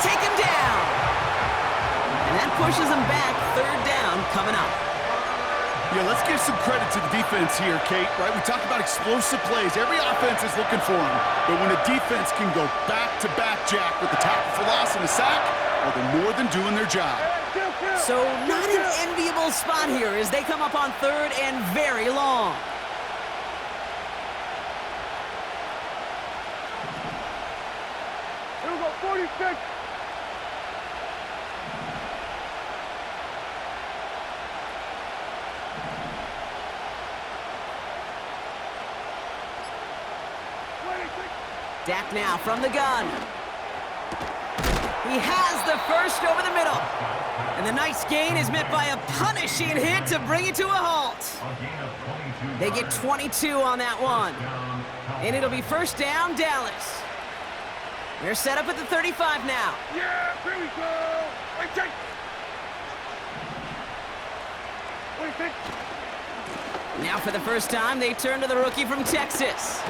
take him down. And that pushes them back. Third down coming up. Yeah, let's give some credit to the defense here, Kate, right? We talk about explosive plays. Every offense is looking for them. But when a defense can go back-to-back, Jack, with the tackle for loss and a sack, well, they're more than doing their job. So not an enviable spot here as they come up on third and very long. Here we go, 46. Dak now from the gun. He has the first over the middle. And the nice gain is met by a punishing hit to bring it to a halt. They get 22 on that one. And it'll be first down, Dallas. They're set up at the 35 now. Yeah, here we go. Wait, take. Wait, take. Now for the first time, they turn to the rookie from Texas.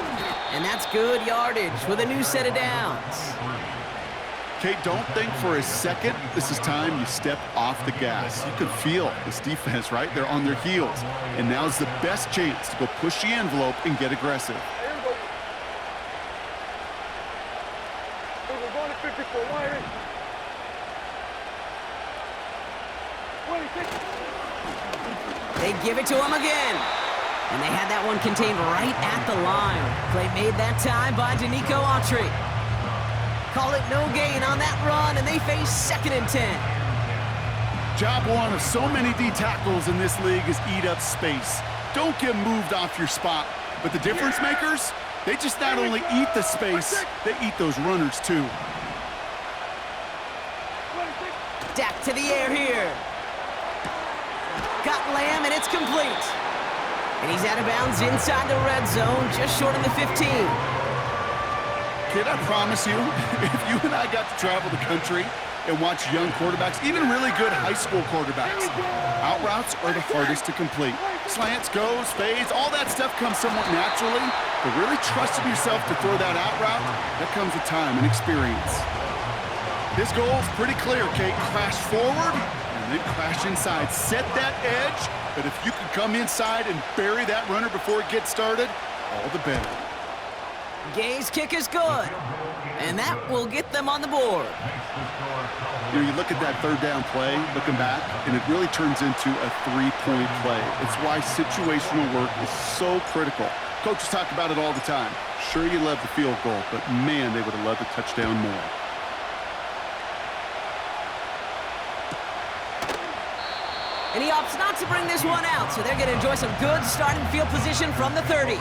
And that's good yardage with a new set of downs. Kate, don't think for a second this is time you step off the gas. You can feel this defense, right? They're on their heels. And now's the best chance to go push the envelope and get aggressive. Here we go. We're going to 54. Wire. 26. They give it to him again. And they had that one contained right at the line. Play made that time by Danico Autry. Call it no gain on that run, and they face 2nd and 10. Job one of so many D tackles in this league is eat up space. Don't get moved off your spot. But the difference makers, they just not only eat the space, they eat those runners too. Dak to the air here. Got Lamb, and it's complete. And he's out of bounds inside the red zone, just short of the 15. Kid, I promise you, if you and I got to travel the country and watch young quarterbacks, even really good high school quarterbacks, out routes are the hardest to complete. Slants, goes, fades, all that stuff comes somewhat naturally, but really trusting yourself to throw that out route, that comes with time and experience. His goal is pretty clear, Kate. Crash forward and then crash inside. Set that edge, but if you can come inside and bury that runner before it gets started, all the better. Gay's kick is good, and that will get them on the board. You know, you look at that third down play, looking back, and it really turns into a three-point play. It's why situational work is so critical. Coaches talk about it all the time. Sure, you love the field goal, but man, they would have loved a touchdown more. And he opts not to bring this one out, so they're going to enjoy some good starting field position from the 30.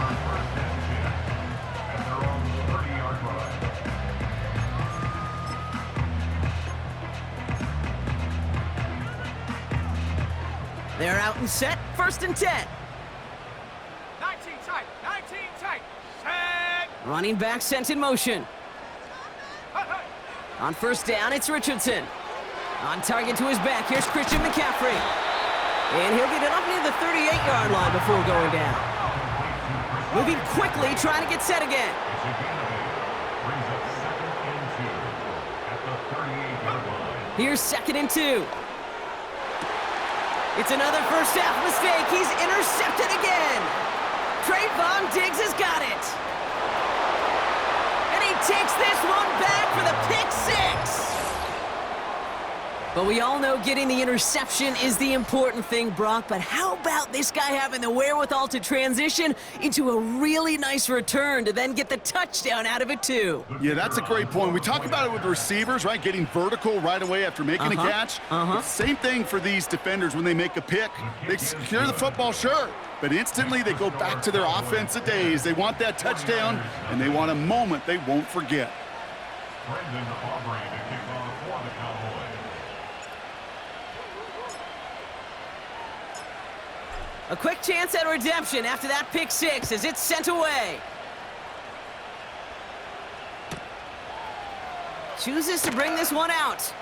They're out and set, 1st and 10. 19 tight, set. Running back sent in motion. On 1st down, it's Richardson. On target to his back, here's Christian McCaffrey. And he'll get it up near the 38-yard line before going down. Moving quickly, trying to get set again. Here's 2nd and 2. It's another first half mistake. He's intercepted again. Trayvon Diggs has got it. And he takes this one back for the pick 6. But we all know getting the interception is the important thing, Brock. But how about this guy having the wherewithal to transition into a really nice return to then get the touchdown out of it, too? Yeah, that's a great point. We talk about it with the receivers, right? Getting vertical right away after making a catch. Same thing for these defenders when they make a pick. They secure the football, sure, but instantly they go back to their offensive days. They want that touchdown, and they want a moment they won't forget. A quick chance at redemption after that pick 6 as it's sent away. Chooses to bring this one out.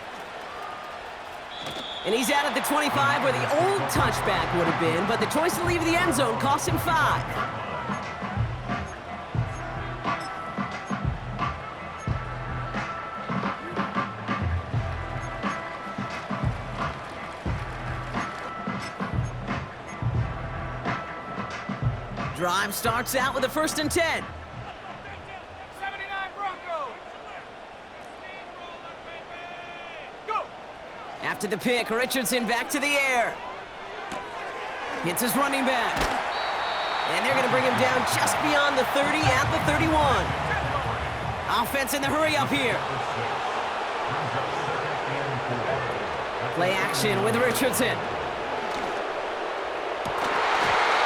And he's out at the 25 where the old touchback would have been, but the choice to leave the end zone cost him 5. Drive starts out with a 1st and 10. 79 Broncos. Go. After the pick, Richardson back to the air. Hits his running back. And they're going to bring him down just beyond the 30 at the 31. Offense in the hurry up here. Play action with Richardson.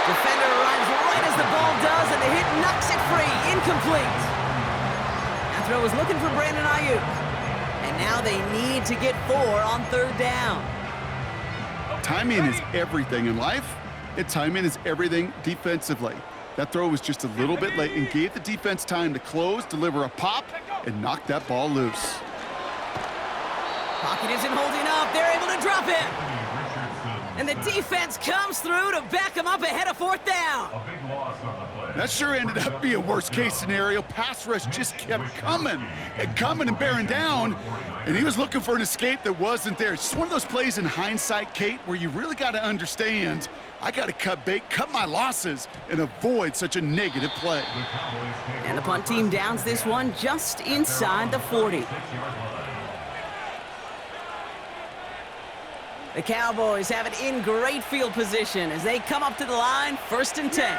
Defender arrives right as the ball does, and the hit knocks it free. Incomplete. That throw was looking for Brandon Ayuk. And now they need to get 4 on 3rd down. Timing is everything in life, and timing is everything defensively. That throw was just a little bit late and gave the defense time to close, deliver a pop, and knock that ball loose. Pocket isn't holding up. They're able to drop it. And the defense comes through to back him up ahead of 4th down. That sure ended up being a worst-case scenario. Pass rush just kept coming and bearing down, and he was looking for an escape that wasn't there. It's just one of those plays in hindsight, Kate, where you really got to understand, I got to cut bait, cut my losses, and avoid such a negative play. And the punt team downs this one just inside the 40. The Cowboys have it in great field position as they come up to the line, 1st and 10.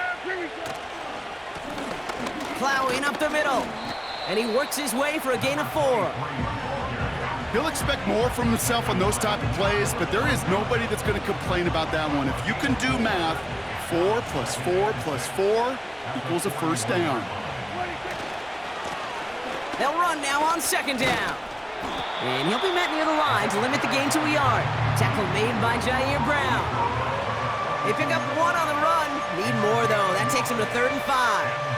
Plowing up the middle, and he works his way for a gain of 4. He'll expect more from himself on those type of plays, but there is nobody that's going to complain about that one. If you can do math, 4 plus 4 plus 4 equals a 1st down. They'll run now on 2nd down. And he'll be met near the line to limit the gain to a yard. Tackle made by Jair Brown. They pick up 1 on the run. Need more, though. That takes him to 3rd and 5.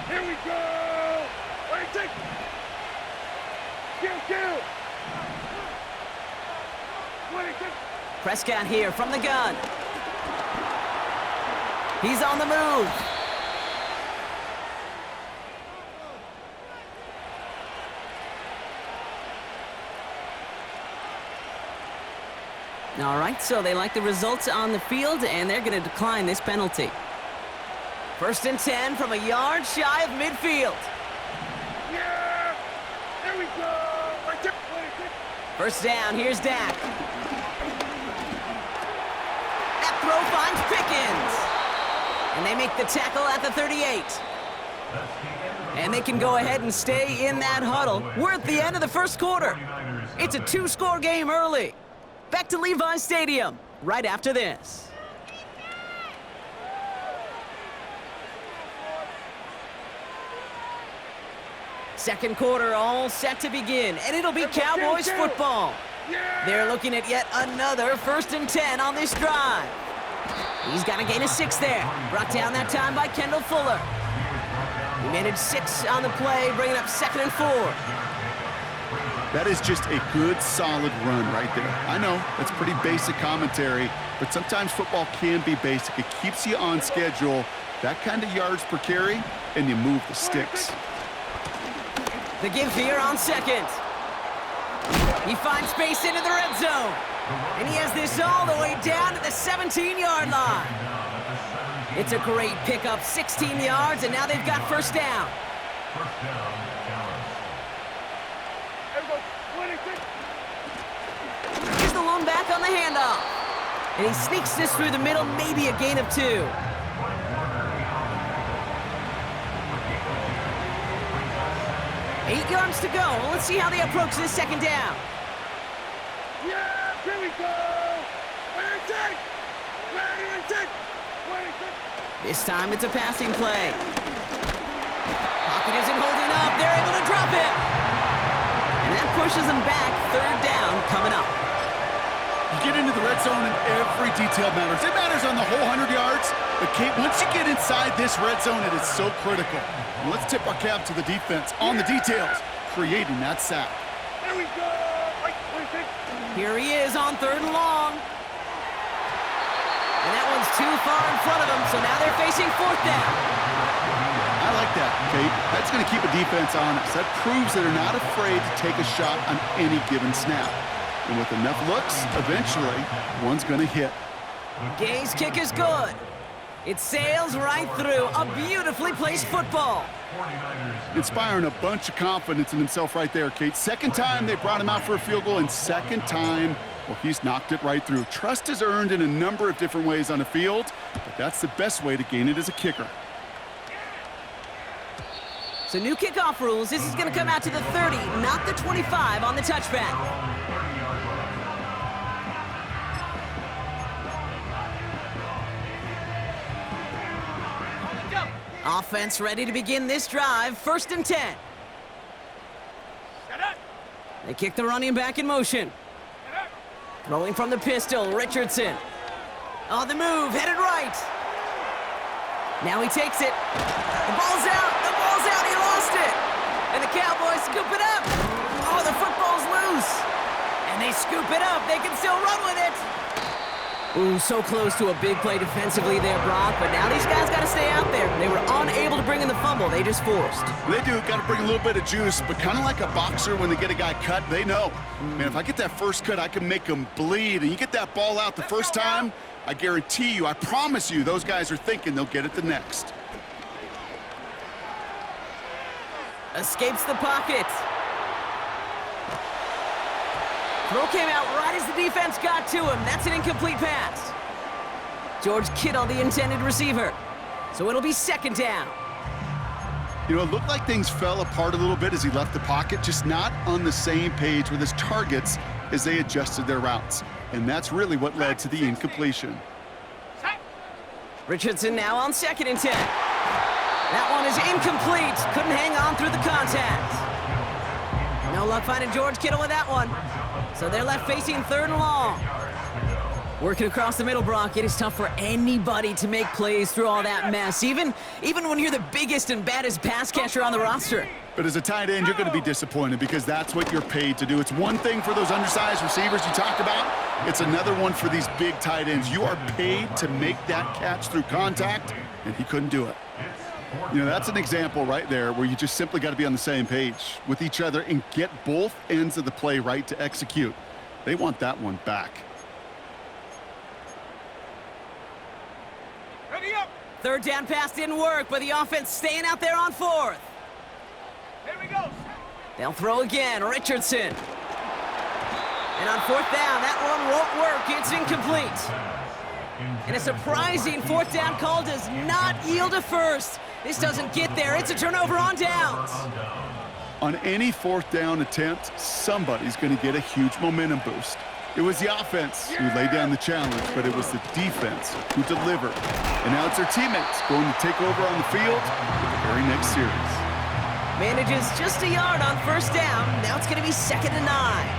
Here we go! Wait, take! Kill! Wait, take! Prescott here from the gun. He's on the move. All right, so they like the results on the field, and they're going to decline this penalty. 1st and 10 from a yard shy of midfield. Yeah! Here we go! Wait, take! 1st down, here's Dak. That throw finds Pickens. And they make the tackle at the 38. And they can go ahead and stay in that huddle. We're at the end of the 1st quarter. It's a 2-score game early. Back to Levi's Stadium right after this. Second quarter all set to begin, and it'll be Cowboys football. They're looking at yet another 1st and 10 on this drive. He's got a gain of 6 there. Brought down that time by Kendall Fuller. He managed 6 on the play, bringing up 2nd and 4. That is just a good, solid run right there. I know, that's pretty basic commentary, but sometimes football can be basic. It keeps you on schedule, that kind of yards per carry, and you move the sticks. The give here on 2nd. He finds space into the red zone. And he has this all the way down to the 17-yard line. It's a great pickup, 16 yards, and now they've got 1st down. Here's the lone back on the handoff. And he sneaks this through the middle, maybe a gain of 2. Eight yards to go. Let's see how they approach this 2nd down. Yeah, here we go! Wait, take! This time it's a passing play. Pocket isn't holding up. They're able to drop it. And that pushes them back. 3rd down coming up. You get into the red zone and every detail matters. It matters on the whole 100 yards. But Kate, once you get inside this red zone, it is so critical. And let's tip our cap to the defense on the details, creating that sack. There we go! Here he is on 3rd and long. And that one's too far in front of them, so now they're facing 4th down. I like that, Kate. That's going to keep a defense honest. That proves that they're not afraid to take a shot on any given snap. And with enough looks, eventually, one's going to hit. Gay's kick is good. It sails right through. A beautifully placed football. Inspiring a bunch of confidence in himself right there, Kate. Second time they brought him out for a field goal, and second time, well, he's knocked it right through. Trust is earned in a number of different ways on the field, but that's the best way to gain it as a kicker. So new kickoff rules. This is going to come out to the 30, not the 25 on the touchback. Offense ready to begin this drive. 1st and 10. They kick the running back in motion. Throwing from the pistol, Richardson. On the move, headed right. Now he takes it. The ball's out. The ball's out. He lost it. And the Cowboys scoop it up. Oh, the football's loose. And they scoop it up. They can still run with it. Ooh, so close to a big play defensively there, Brock. But now these guys got to stay out there. They were unable to bring in the fumble. They just forced. They do. Got to bring a little bit of juice, but kind of like a boxer when they get a guy cut, they know. Man, if I get that first cut, I can make them bleed. And you get that ball out the first time, I guarantee you, I promise you, those guys are thinking they'll get it the next. Escapes the pocket. Throw came out right as the defense got to him. That's an incomplete pass. George Kittle, the intended receiver. So it'll be 2nd down. You know, it looked like things fell apart a little bit as he left the pocket, just not on the same page with his targets as they adjusted their routes. And that's really what led to the incompletion. Richardson now on 2nd and 10. That one is incomplete. Couldn't hang on through the contact. No luck finding George Kittle with that one. So they're left facing 3rd and long. Working across the middle, Brock, it is tough for anybody to make plays through all that mess, even when you're the biggest and baddest pass catcher on the roster. But as a tight end, you're going to be disappointed because that's what you're paid to do. It's one thing for those undersized receivers you talked about. It's another one for these big tight ends. You are paid to make that catch through contact, and he couldn't do it. You know, that's an example right there where you just simply got to be on the same page with each other and get both ends of the play right to execute. They want that one back. Ready up. 3rd down pass didn't work, but the offense staying out there on 4th. Here we go. They'll throw again, Richardson. And on 4th down, that one won't work. It's incomplete. And a surprising 4th down call does not yield a first. This doesn't get there. It's a turnover on downs. On any 4th down attempt, somebody's going to get a huge momentum boost. It was the offense who laid down the challenge, but it was the defense who delivered. And now it's their teammates going to take over on the field with the very next series. Manages just a yard on 1st down. Now it's going to be 2nd and 9.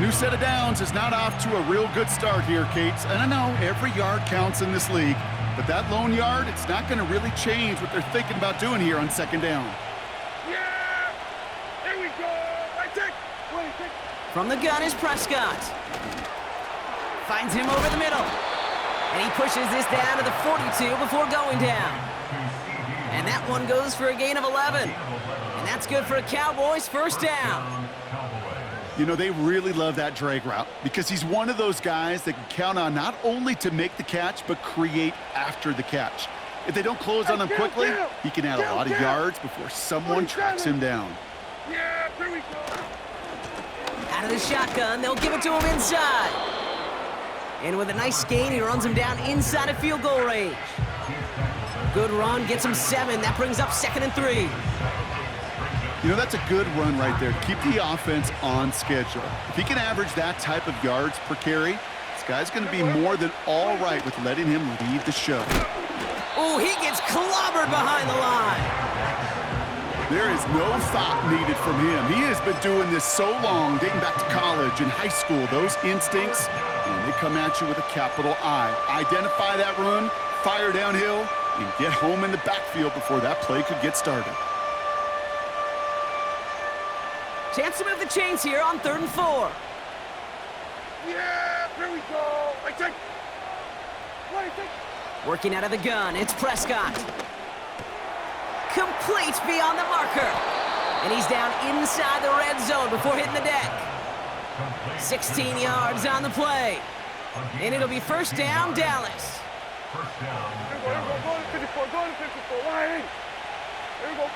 New set of downs is not off to a real good start here, Kate. And I know every yard counts in this league, but that lone yard, it's not going to really change what they're thinking about doing here on 2nd down. Yeah! There we go! I take. From the gun is Prescott. Finds him over the middle. And he pushes this down to the 42 before going down. And that one goes for a gain of 11. And that's good for a Cowboys 1st down. You know, they really love that drag route because he's one of those guys that can count on not only to make the catch, but create after the catch. If they don't close on him quickly, he can add a lot of yards before someone tracks him down. Yeah, here we go. Out of the shotgun, they'll give it to him inside. And with a nice gain, he runs him down inside of field goal range. Good run, gets him 7. That brings up 2nd and 3. You know, that's a good run right there to keep the offense on schedule. If he can average that type of yards per carry, this guy's going to be more than all right with letting him lead the show. Oh, he gets clobbered behind the line. There is no thought needed from him. He has been doing this so long, dating back to college and high school. Those instincts, and they come at you with a capital I. Identify that run, fire downhill, and get home in the backfield before that play could get started. Chance to move the chains here on 3rd and 4. Yeah, here we go. I take. Working out of the gun, it's Prescott. Complete beyond the marker. And he's down inside the red zone before hitting the deck. 16 yards on the play. And it'll be first down, Dallas. First down. Here we go. Go to 54. Go to 54. Here we go.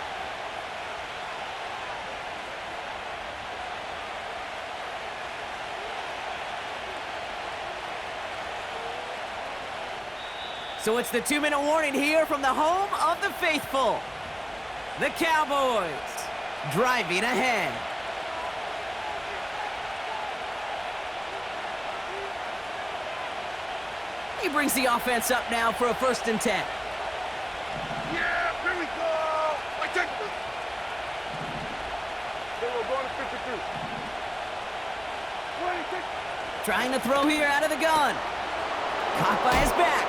So it's the 2-minute warning here from the home of the faithful. The Cowboys driving ahead. He brings the offense up now for a 1st and 10. Yeah, here we go. I take. Here we go. Go to 52. Trying to throw here out of the gun. Caught by his back.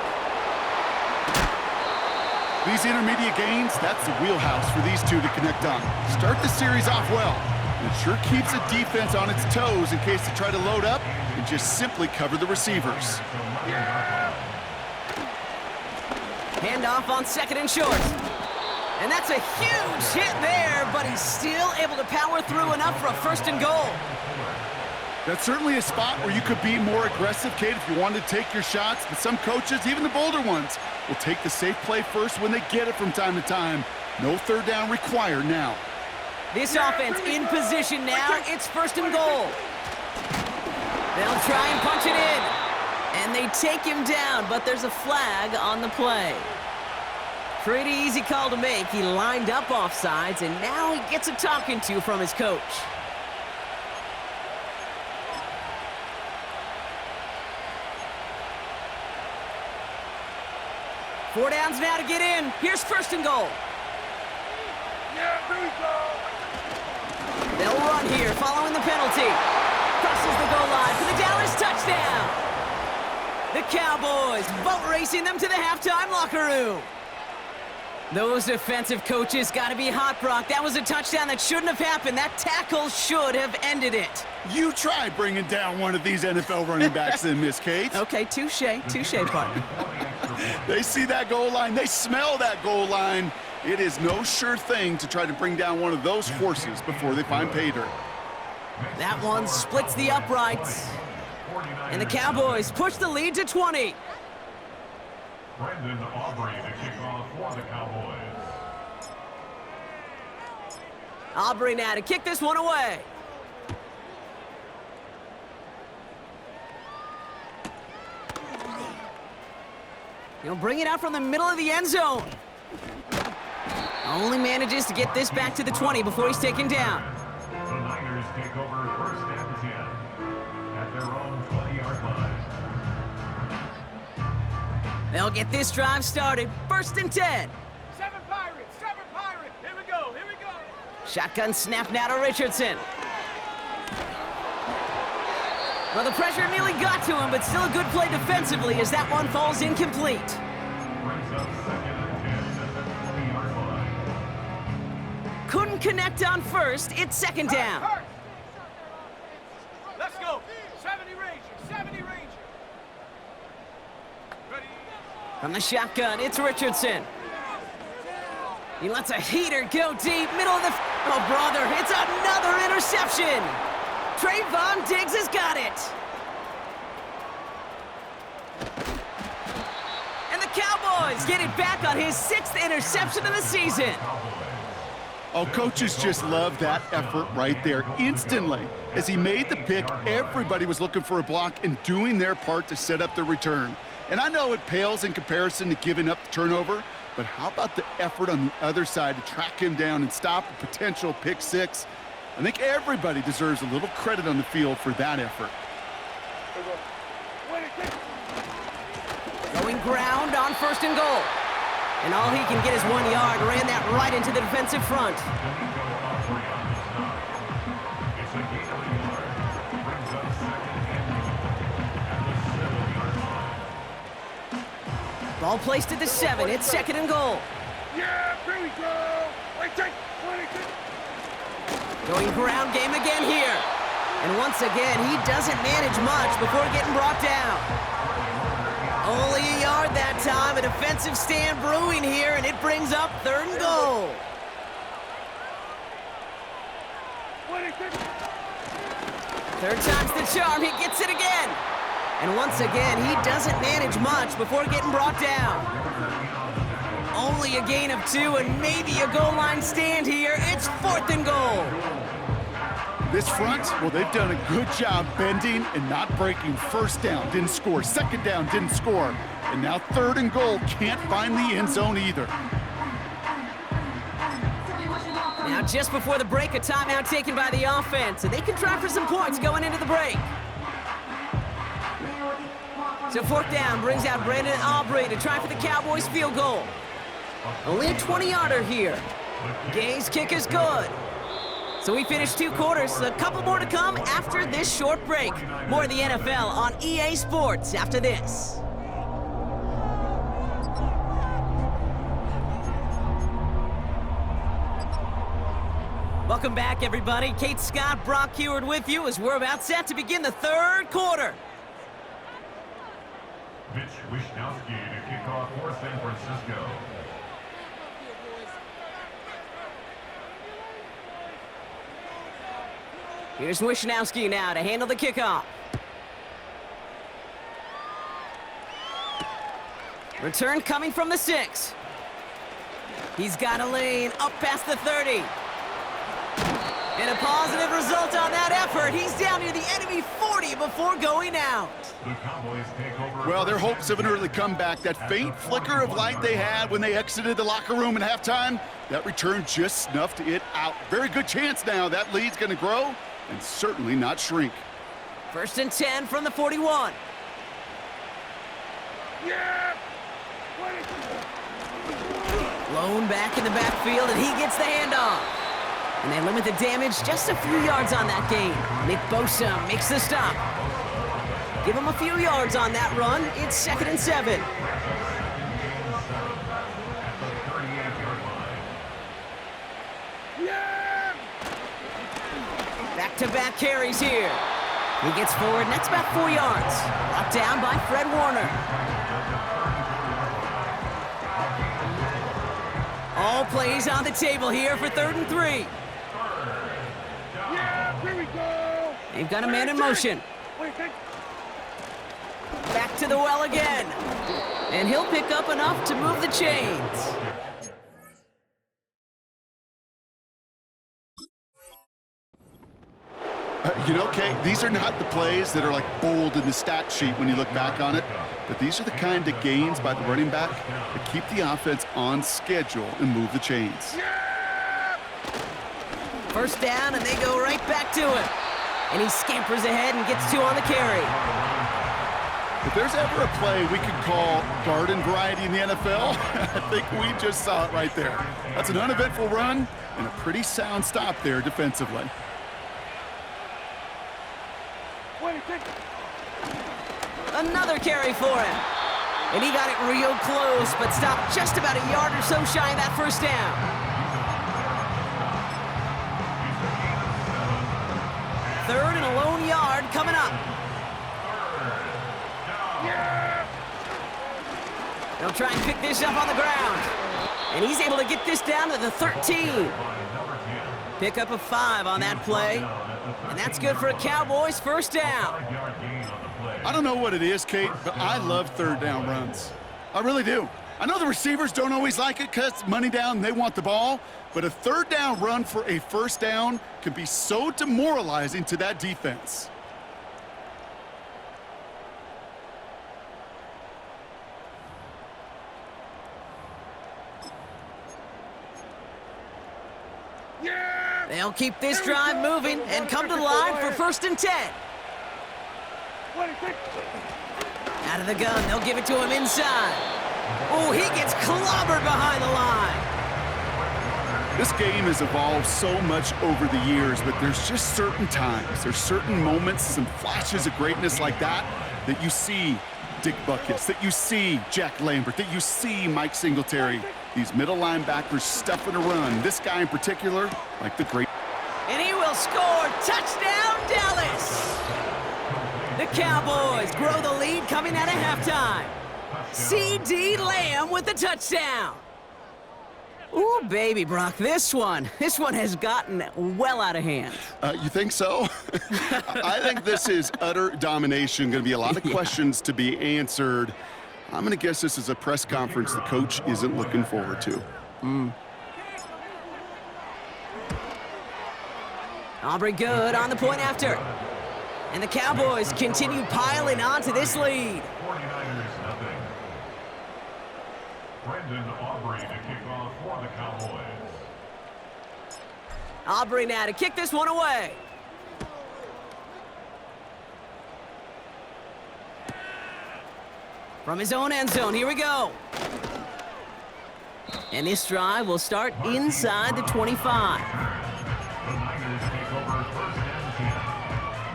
These intermediate gains, that's the wheelhouse for these two to connect on. Start the series off well. It sure keeps the defense on its toes in case they try to load up and just simply cover the receivers. Handoff on 2nd and short. And that's a huge hit there, but he's still able to power through enough for a 1st and goal. That's certainly a spot where you could be more aggressive, Kate, if you wanted to take your shots. But some coaches, even the bolder ones, will take the safe play first when they get it from time to time. No 3rd down required now. This offense in position now. It's 1st and goal. They'll try and punch it in. And they take him down, but there's a flag on the play. Pretty easy call to make. He lined up offsides, and now he gets a talking to from his coach. Four downs now to get in. Here's 1st and goal. Yeah, here we go. They'll run here following the penalty. Crosses the goal line for the Dallas touchdown. The Cowboys boat racing them to the halftime locker room. Those defensive coaches got to be hot, Brock. That was a touchdown that shouldn't have happened. That tackle should have ended it. You try bringing down one of these NFL running backs in, Miss Kate. Okay, touche, partner. They see that goal line. They smell that goal line. It is no sure thing to try to bring down one of those horses before they find pay dirt. That one splits the uprights. And the Cowboys push the lead to 20. Brendan Aubrey to kick off for the Cowboys. Aubrey now to kick this one away. He'll bring it out from the middle of the end zone. Only manages to get this back to the 20 before he's taken down. The Niners take over 1st and 10 at their own 20-yard line. They'll get this drive started. 1st and 10. 7 Pirates. Here we go. Shotgun snap now to Richardson. Well, the pressure nearly got to him, but still a good play defensively as that one falls incomplete. Brings up 2nd and 10 at the 20-yard line. Couldn't connect on 1st. It's 2nd down. Let's go. 70 Ranger. Ready. From the shotgun, it's Richardson. He lets a heater go deep, middle of the... Oh, brother, it's another interception. Trayvon Diggs has got it. And the Cowboys get it back on his 6th interception of the season. Oh, coaches just love that effort right there. Instantly, as he made the pick, everybody was looking for a block and doing their part to set up the return. And I know it pales in comparison to giving up the turnover, but how about the effort on the other side to track him down and stop a potential pick 6? I think everybody deserves a little credit on the field for that effort. Going ground on 1st and goal. And all he can get is 1 yard. Ran that right into the defensive front. It's a gain of a yard. Brings up 2nd and 10 at the 7-yard line. Ball placed at the 7. It's 2nd and goal. Yeah, here we go. I take. Going ground game again here. And once again, he doesn't manage much before getting brought down. Only a yard that time. A defensive stand brewing here, and it brings up 3rd and goal. Third time's the charm. He gets it again. And once again, he doesn't manage much before getting brought down. Only a gain of 2 and maybe a goal line stand here. It's 4th and goal. This front, well, they've done a good job bending and not breaking. First down, didn't score. Second down, didn't score. And now 3rd and goal, can't find the end zone either. Now just before the break, a timeout taken by the offense, and they can try for some points going into the break. So 4th down brings out Brandon Aubrey to try for the Cowboys field goal. Only a 20-yarder here. Gay's kick is good. So we finished 2 quarters, a couple more to come after this short break. More of the NFL on EA Sports after this. Welcome back, everybody. Kate Scott, Brock Heward with you as we're about set to begin the 3rd quarter. Mitch Wishnowsky to kick off for San Francisco. Here's Wishnowsky now to handle the kickoff. Return coming from the 6. He's got a lane up past the 30. And a positive result on that effort. He's down near the enemy 40 before going out. The Cowboys take over. Well, their hopes of an early comeback, that faint flicker of light they had when they exited the locker room at halftime, that return just snuffed it out. Very good chance now that lead's going to grow and certainly not shrink. 1st and 10 from the 41. Yeah! Lone back in the backfield, and he gets the handoff. And they limit the damage just a few yards on that gain. Nick Bosa makes the stop. Give him a few yards on that run. It's 2nd and 7. Back-to-back carries here. He gets forward, and that's about 4 yards. Brought down by Fred Warner. All plays on the table here for 3rd and 3. Yeah, here we go! They've got a man in motion. Back to the well again. And he'll pick up enough to move the chains. You know, Kate, these are not the plays that are like bold in the stat sheet when you look back on it, but these are the kind of gains by the running back that keep the offense on schedule and move the chains. 1st down, and they go right back to it. And he scampers ahead and gets 2 on the carry. If there's ever a play we could call garden variety in the NFL, I think we just saw it right there. That's an uneventful run and a pretty sound stop there defensively. Another carry for him. And he got it real close, but stopped just about a yard or so shy of that 1st down. Third and a lone yard coming up. They'll try and pick this up on the ground. And he's able to get this down to the 13. Pick up a 5 on that play. And that's good for a Cowboys 1st down. I don't know what it is, Kate, but I love 3rd down runs. I really do. I know the receivers don't always like it because it's money down and they want the ball, but a 3rd down run for a 1st down can be so demoralizing to that defense. They'll keep this drive moving and come to the line for 1st and 10. Out of the gun, they'll give it to him inside. Oh, he gets clobbered behind the line. This game has evolved so much over the years, but there's just certain times, there's certain moments, some flashes of greatness like that you see Dick Butkus, that you see Jack Lambert, that you see Mike Singletary. These middle linebackers stuffing a run. This guy in particular, like the great. And he will They'll score. Touchdown, Dallas. The Cowboys grow the lead coming out of halftime. C.D. Lamb with the touchdown. Ooh, baby, Brock, this one has gotten well out of hand. You think so? I think this is utter domination. Going to be a lot of questions to be answered. I'm going to guess this is a press conference the coach isn't looking forward to. Aubrey good on the point after. And the Cowboys continue piling on to this lead. 49ers nothing. Brendan Aubrey to kick off for the Cowboys. Aubrey now to kick this one away. From his own end zone, here we go. And this drive will start inside the 25. The Niners take over first and 10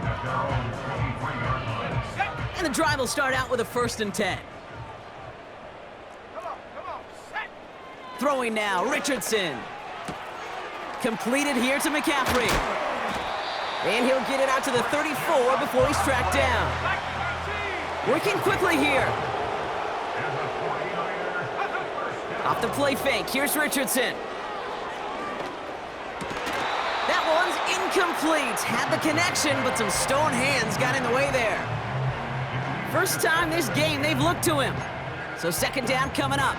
at their own 23-yard line. And the drive will start out with a 1st and 10. Come on, set. Throwing now, Richardson. Completed here to McCaffrey. And he'll get it out to the 34 before he's tracked down. Working quickly here. Off the play fake, here's Richardson. That one's incomplete. Had the connection, but some stone hands got in the way there. First time this game they've looked to him. So 2nd down coming up.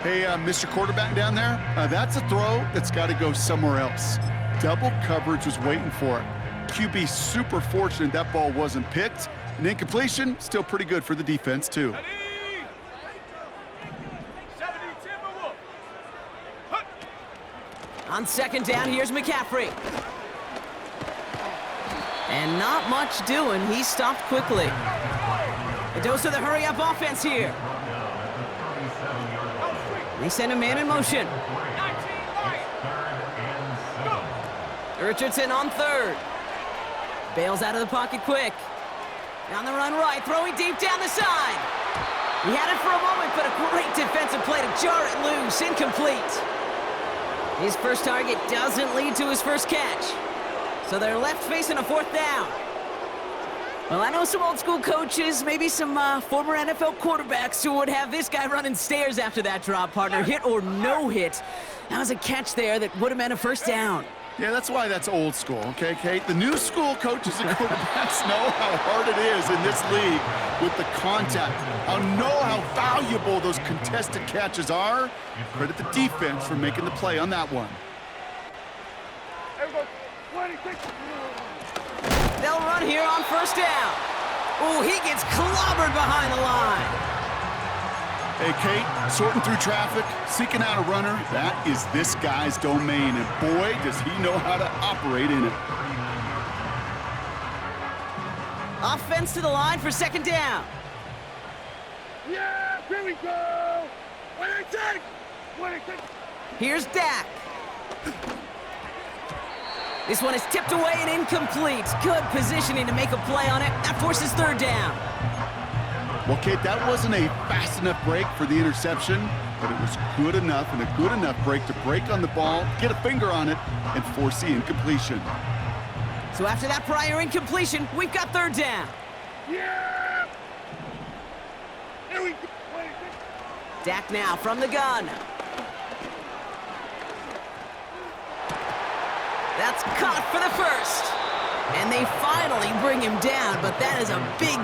Hey, Mr. Quarterback down there, that's a throw that's got to go somewhere else. Double coverage was waiting for it. QB super fortunate that ball wasn't picked. An incompletion, still pretty good for the defense, too. On 2nd down, here's McCaffrey. And not much doing. He stopped quickly. A dose of the hurry-up offense here. They send a man in motion. Richardson on 3rd. Bails out of the pocket quick. On the run right, throwing deep down the side. He had it for a moment, but a great defensive play to jar it loose. Incomplete. His first target doesn't lead to his first catch. So they're left facing a 4th down. Well, I know some old school coaches, maybe some former NFL quarterbacks who would have this guy running stairs after that drop, partner. Hit or no hit. That was a catch there that would have meant a 1st down. Yeah, that's why that's old school, okay, Kate? The new school coaches and quarterbacks know how hard it is in this league with the contact. I know how valuable those contested catches are. Credit the defense for making the play on that one. They'll run here on 1st down. Ooh, he gets clobbered behind the line. Hey, Kate, sorting through traffic, seeking out a runner, that is this guy's domain, and boy, does he know how to operate in it. Offense to the line for 2nd down. Yeah, here we go. What do you think? Here's Dak. This one is tipped away and incomplete. Good positioning to make a play on it. That forces 3rd down. Well, Kate, that wasn't a fast enough break for the interception, but it was good enough and a good enough break to break on the ball, get a finger on it, and force the incompletion. So after that prior incompletion, we've got 3rd down. Yeah! Here we go. Dak now from the gun. That's caught for the 1st. And they finally bring him down, but that is a big